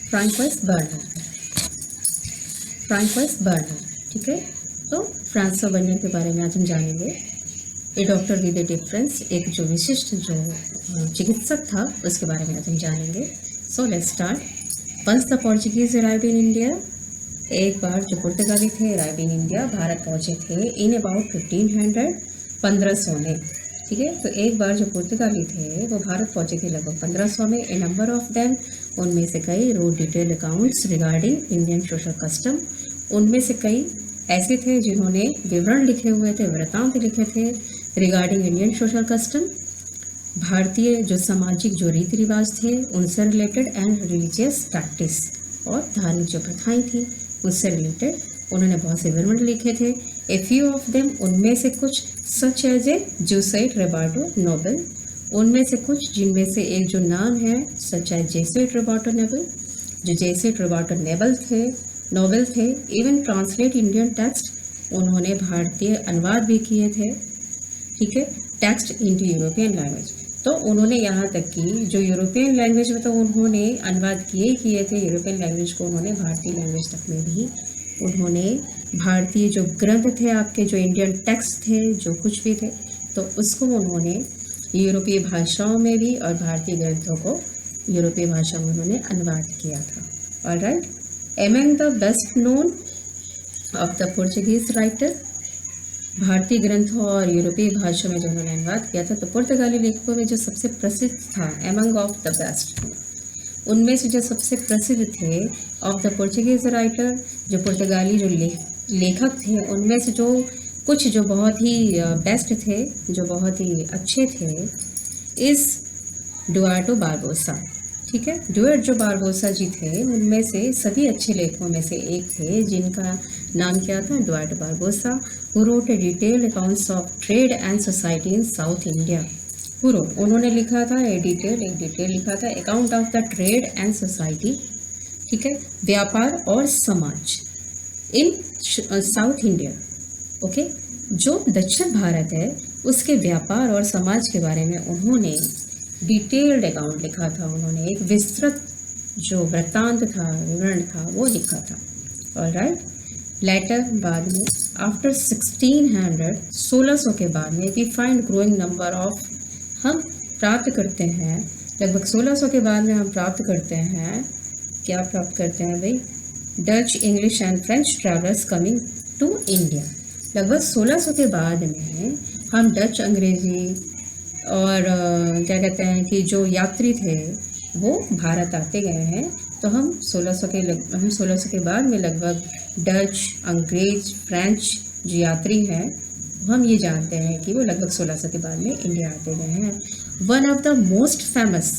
François burner, François burner, ठीक है। तो फ्रांसवा बर्नर के बारे में आज हम जानेंगे। ए डॉक्टर विद ए डिफरेंस, एक जो विशिष्ट जो चिकित्सक था उसके बारे में आज हम जानेंगे। So let's start. Once the Portuguese arrived in India, एक बार जो पुर्तगाली थे अराइव्ड इन इंडिया, भारत पहुंचे थे इन अबाउट 1500, 1500 में, ठीक है। तो एक बार जो पुर्तगाली थे वो भारत पहुंचे थे लगभग 1500 में। ए नंबर ऑफ देम, उनमें से कई road detail accounts regarding Indian social custom, उनमें से कई ऐसे थे जिन्होंने विवरण लिखे हुए थे, वृत्तांत लिखे थे रिगार्डिंग इंडियन सोशल कस्टम, भारतीय जो सामाजिक जो रीति रिवाज थे उनसे रिलेटेड, एंड रिलीजियस प्रैक्टिस, और धार्मिक जो प्रथाएं थी उससे रिलेटेड उन्होंने बहुत से विवरण लिखे थे। ए फ्यू ऑफ देम, उनमें से कुछ such as a Jesuit Roberto Nobili, उनमें से कुछ जिनमें से एक जो नाम है such as Jesuit Roberto Nobili, जो जेसुइट रोबर्टो नोबल थे। इवन ट्रांसलेट इंडियन टेक्स्ट, उन्होंने भारतीय अनुवाद भी किए थे, ठीक है, टेक्स्ट इनटू यूरोपियन लैंग्वेज। तो उन्होंने यहाँ तक कि जो यूरोपियन लैंग्वेज में तो उन्होंने अनुवाद किए थे, यूरोपियन लैंग्वेज को उन्होंने भारतीय लैंग्वेज तक में भी उन्होंने भारतीय जो ग्रंथ थे आपके, जो इंडियन टेक्स्ट थे, जो कुछ भी थे, तो उसको उन्होंने यूरोपीय भाषाओं में भी और भारतीय ग्रंथों को यूरोपीय भाषा में उन्होंने अनुवाद किया था। Alright, among the best known of the Portuguese writer, भारतीय ग्रंथों और यूरोपीय भाषा में जो उन्होंने अनुवाद किया था, तो पुर्तगाली लेखकों में जो सबसे प्रसिद्ध था, एमंग ऑफ द बेस्ट, उनमें से जो सबसे प्रसिद्ध थे ऑफ द पोर्चुगीज राइटर, जो पुर्तगाली जो लेखक थे उनमें से जो कुछ जो बहुत ही बेस्ट थे, जो बहुत ही अच्छे थे, इस डुआर्टो बारबोसा, ठीक है। डुआर्ट जो बारबोसा जी थे उनमें से सभी अच्छे लेखकों में से एक थे जिनका नाम क्या था, Duarte Barbosa, who wrote a detailed accounts of trade and society in south India. उन्होंने लिखा था एक डिटेल लिखा था account of the trade and society, ठीक है, व्यापार और समाज इन साउथ इंडिया, ओके। जो दक्षिण भारत है उसके व्यापार और समाज के बारे में उन्होंने डिटेल्ड अकाउंट लिखा था, उन्होंने एक विस्तृत जो वृत्तांत था, विवरण था, वो लिखा था। ऑलराइट, लेटर बाद में आफ्टर 1600 के बाद में we find growing number of, हम प्राप्त करते हैं लगभग 1600 के बाद में हम प्राप्त करते हैं, क्या प्राप्त करते हैं भाई, Dutch, English and French travellers coming to India. लगभग 1600 के बाद में हम डच, अंग्रेजी और क्या कहते हैं कि जो यात्री थे वो भारत आते गए हैं। तो हम 1600 के बाद में लगभग डच, अंग्रेज, फ्रेंच जो यात्री हैं हम ये जानते हैं कि वो लगभग 1600 के बाद में इंडिया आते गए हैं। One of the most famous,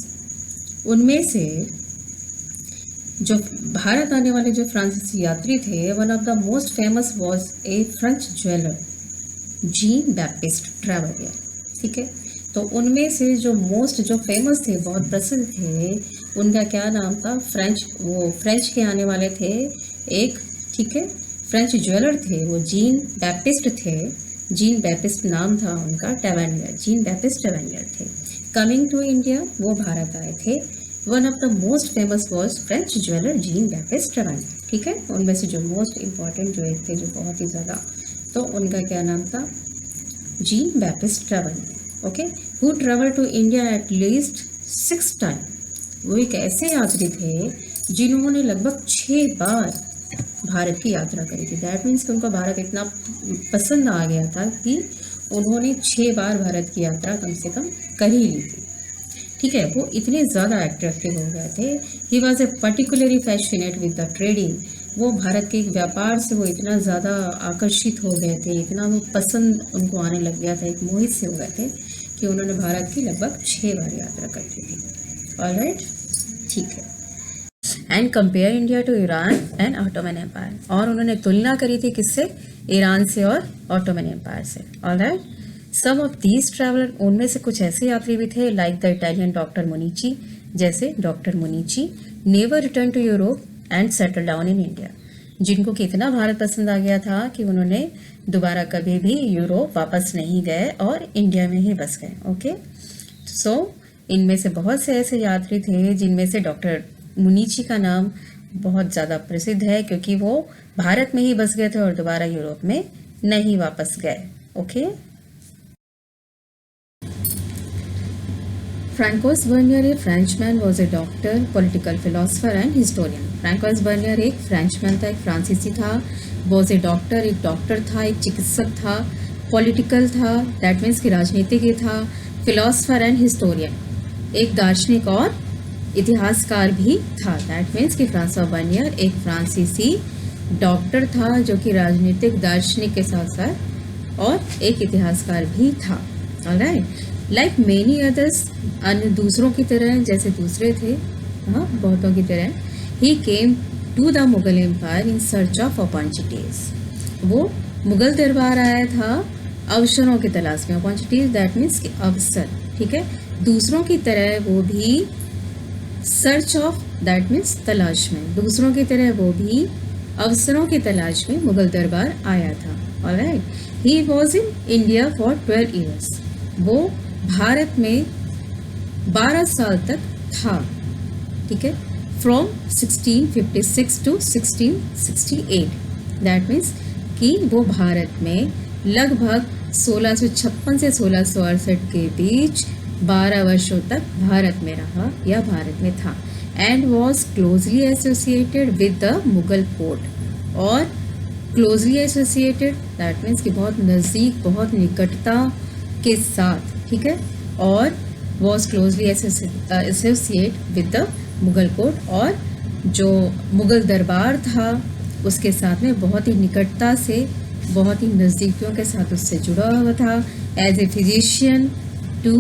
उनमें से जो भारत आने वाले जो फ्रांसीसी यात्री थे, one of the most famous was a French jeweller Jean Baptiste Tavernier, ठीक है। तो उनमें से जो मोस्ट जो फेमस थे, बहुत प्रसिद्ध थे, उनका क्या नाम था, वो फ्रेंच के आने वाले थे एक, ठीक है, फ्रेंच ज्वेलर थे, वो जीन बैप्टिस्ट थे, जीन बैप्टिस्ट नाम था उनका, टेवेनियर, जीन बैप्टिस्ट टेवेनियर थे। कमिंग टू इंडिया, वो भारत आए थे। One of the most famous was French jeweller Jean Baptiste Tavernier, ठीक है। उनमें से जो मोस्ट इंपॉर्टेंट जो एक थे, जो बहुत ही ज़्यादा, तो उनका क्या नाम था, Jean Baptiste Tavernier, okay. Who travel to India at least 6 time, वो एक ऐसे यात्री थे जिन्होंने लगभग 6 बार भारत की यात्रा करी थी। दैट मीन्स कि उनको भारत इतना पसंद आ गया था कि उन्होंने 6 बार भारत की यात्रा कम से कम कर ही ली थी, ठीक है। वो इतने ज़्यादा अट्रैक्टिव हो गए थे। He was a particularly fascinate with the trading, वो भारत के व्यापार से वो इतना ज़्यादा आकर्षित हो गए थे, इतना वो पसंद उनको आने लग गया था, एक मोहित से हो गए थे कि उन्होंने भारत की लगभग 6 बार यात्रा कर ली थी। ऑलराइट, ठीक है। And compare India to Iran and Ottoman empire, और उन्होंने तुलना करी थी किससे, ईरान से और ऑटोमन एम्पायर से। Alright, some of these traveller, उनमें से कुछ ऐसे यात्री भी थे like the Italian doctor Manucci, जैसे doctor Manucci, never return to Europe and settle down in India, जिनको कितना भारत पसंद आ गया था कि उन्होंने दोबारा कभी भी यूरोप वापस नहीं गए और इंडिया में ही बस गए, ओके। सो इनमें से बहुत से ऐसे यात्री थे जिनमें से डॉक्टर मुनीची का नाम बहुत ज़्यादा प्रसिद्ध है क्योंकि वो भारत में ही बस गए थे और दोबारा यूरोप में नहीं वापस गए। Okay. Francois Bernier a Frenchman was a doctor, political philosopher and historian. Francois Bernier एक फ्रेंचमैन था, एक फ्रांसीसी था। वॉज ए डॉक्टर, एक डॉक्टर था, एक चिकित्सक था। पॉलिटिकल था, दैट मीन्स कि राजनीतिज्ञ था। फिलोसफर एंड हिस्टोरियन, एक दार्शनिक और इतिहासकार भी था। दैट मीन्स कि फ्रांसवा बर्नियर एक फ्रांसीसी डॉक्टर था जो कि राजनीतिक दार्शनिक के साथ साथ और एक इतिहासकार भी था। ऑलराइट। लाइक मेनी अदर्स, अन्य दूसरों की तरह, जैसे दूसरे थे, हाँ बहुतों की तरह, ही came to the Mughal empire in search of opportunities. वो मुगल दरबार आया था अवसरों की तलाश में। अपॉर्चुनिटीज दैट मीन्स कि अवसर, ठीक है। दूसरों की तरह वो भी सर्च ऑफ दैट मीन्स तलाश में, दूसरों की तरह वो भी अवसरों की तलाश में मुगल दरबार आया था। Alright. He was in India for 12 years. वो भारत में 12 साल तक था, ठीक है। From 1656 to 1668। दैट मीन्स कि वो भारत में लगभग 1656 से 1668 के बीच 12 वर्षों तक भारत में रहा या भारत में था। And was closely associated with the Mughal court. और क्लोजली एसोसिएटेड दैट मीन्स कि बहुत नज़दीक, बहुत निकटता के साथ, ठीक है। और was closely associate with the Mughal court, और जो मुगल दरबार था उसके साथ में बहुत ही निकटता से, बहुत ही नज़दीकियों के साथ उससे जुड़ा हुआ था। As a physician to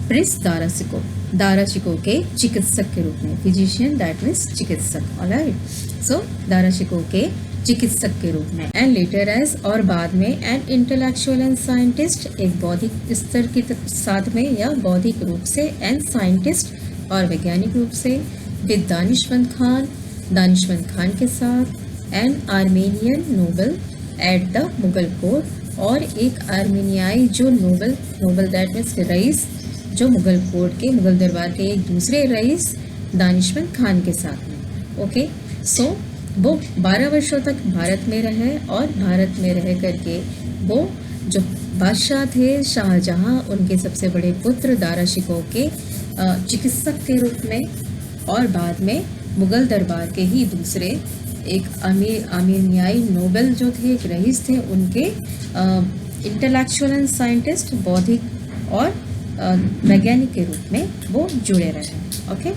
prince Dara Shikoh, Dara Shikoh के चिकित्सक के रूप में। फिजिशियन दैट मीन्स चिकित्सक। ऑलराइट। सो दारा शिकोह के चिकित्सक के रूप में। एंड लेटर एज, और बाद में, एंड इंटेलेक्चुअल एंड साइंटिस्ट, एक बौद्धिक स्तर के साथ में या बौद्धिक रूप से, एंड साइंटिस्ट और वैज्ञानिक रूप से, विद दानिशमंद खान, दानिशमंद खान के साथ, and Armenian noble at the Mughal court, और एक आर्मेनियाई जो नोबल दैट मीन्स रईस, जो मुगल कोर्ट के, मुगल दरबार के एक दूसरे रईस दानिशमंद खान के साथ में। ओके। सो वो 12 वर्षों तक भारत में रहे, और भारत में रह करके वो जो बादशाह थे शाहजहां, उनके सबसे बड़े पुत्र दारा शिकोह के चिकित्सक के रूप में, और बाद में मुगल दरबार के ही दूसरे एक आर्मेनियाई नोबल जो थे, एक रईस थे, उनके इंटेलेक्चुअल एंड साइंटिस्ट, बौद्धिक और वैज्ञानिक के रूप में वो जुड़े रहे। ओके।